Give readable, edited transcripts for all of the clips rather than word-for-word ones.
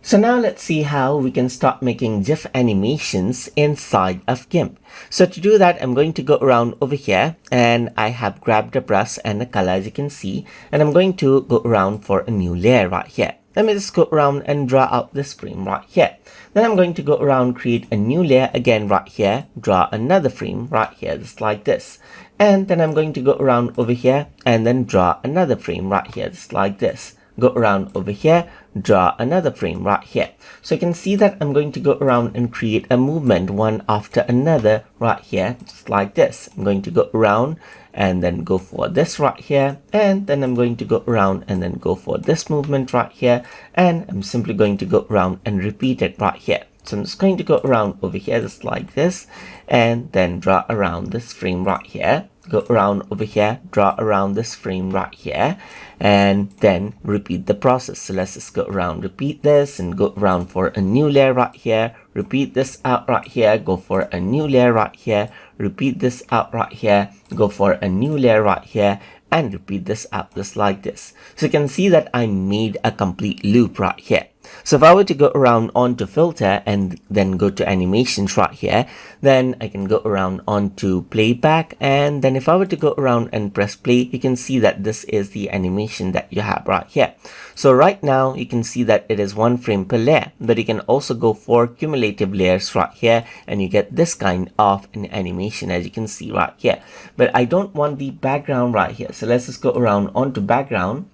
So now let's see how we can start making GIF animations inside of GIMP. So to do that, I'm going to go around over here and I have grabbed a brush and a color, as you can see, and I'm going to go around for a new layer right here. Let me just go around and draw out this frame right here. Then I'm going to go around, create a new layer again right here, draw another frame right here, just like this. And then I'm going to go around over here and then draw another frame right here, just like this. Go around over here, draw another frame right here. So you can see that I'm going to go around and create a movement one after another right here, just like this. I'm going to go around and then go for this right here, and then I'm going to go around and then go for this movement right here, and I'm simply going to go around and repeat it right here. So I'm just going to go around over here just like this, and then draw around this frame right here, go around over here, draw around this frame right here, and then repeat the process. So let's just go around, repeat this, and go around for a new layer right here, repeat this out right here, go for a new layer right here, repeat this out right here, go for a new layer right here, and repeat this out just like this. So you can see that I made a complete loop right here. So if I were to go around onto filter and then go to animations right here, then I can go around onto playback, and then if I were to go around and press play, you can see that this is the animation that you have right here. So right now you can see that it is 1 frame per layer, but you can also go for cumulative layers right here and you get this kind of an animation, as you can see right here. But I don't want the background right here, so let's just go around onto background.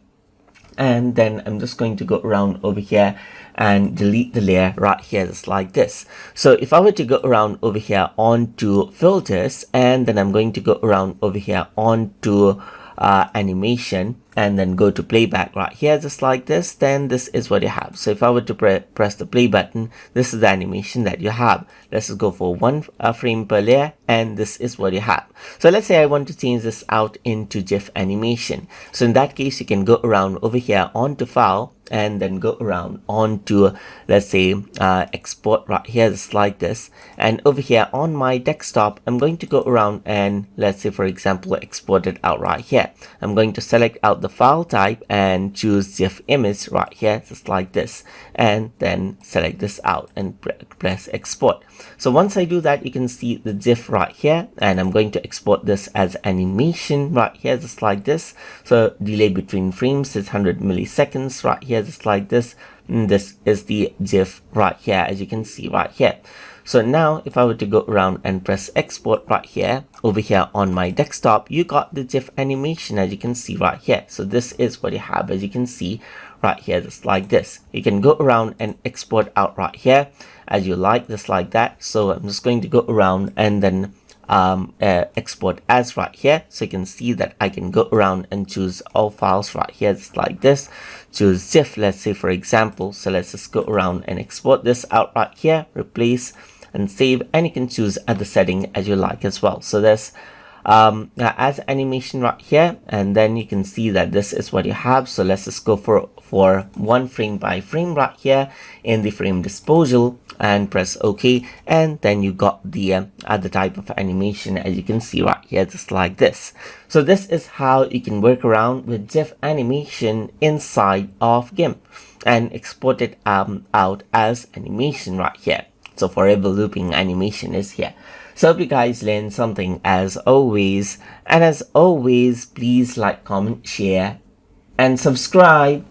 And then I'm just going to go around over here and delete the layer right here, just like this. So if I were to go around over here onto filters, and then I'm going to go around over here onto animation and then go to playback right here, just like this, then this is what you have. So if I were to press the play button, this is the animation that you have. Let's just go for 1 frame per layer, and this is what you have. So let's say I want to change this out into GIF animation. So in that case, you can go around over here onto file and then go around onto, let's say, export right here, just like this. And over here on my desktop, I'm going to go around and let's say, for example, export it out right here. I'm going to select out the file type and choose GIF image right here, just like this, and then select this out and press export. So once I do that, you can see the GIF right here, and I'm going to export this as animation right here, just like this. So delay between frames is 100 milliseconds right here, just like this. And this is the GIF right here, as you can see right here. So now if I were to go around and press export right here, over here on my desktop, you got the GIF animation, as you can see right here. So this is what you have, as you can see right here, just like this. You can go around and export out right here as you like, just like that. So I'm just going to go around and then export as right here. So you can see that I can go around and choose all files right here, just like this. Choose GIF, let's say, for example. So let's just go around and export this out right here, replace and save, and you can choose the setting as you like as well. So there's as animation right here, and then you can see that this is what you have. So let's just go for 1 frame by frame right here in the frame disposal and press OK, and then you got the other type of animation, as you can see right here, just like this. So this is how you can work around with GIF animation inside of GIMP and export it out as animation right here. So forever looping animation is here. So hope you guys learned something as always, and as always, please like, comment, share and subscribe.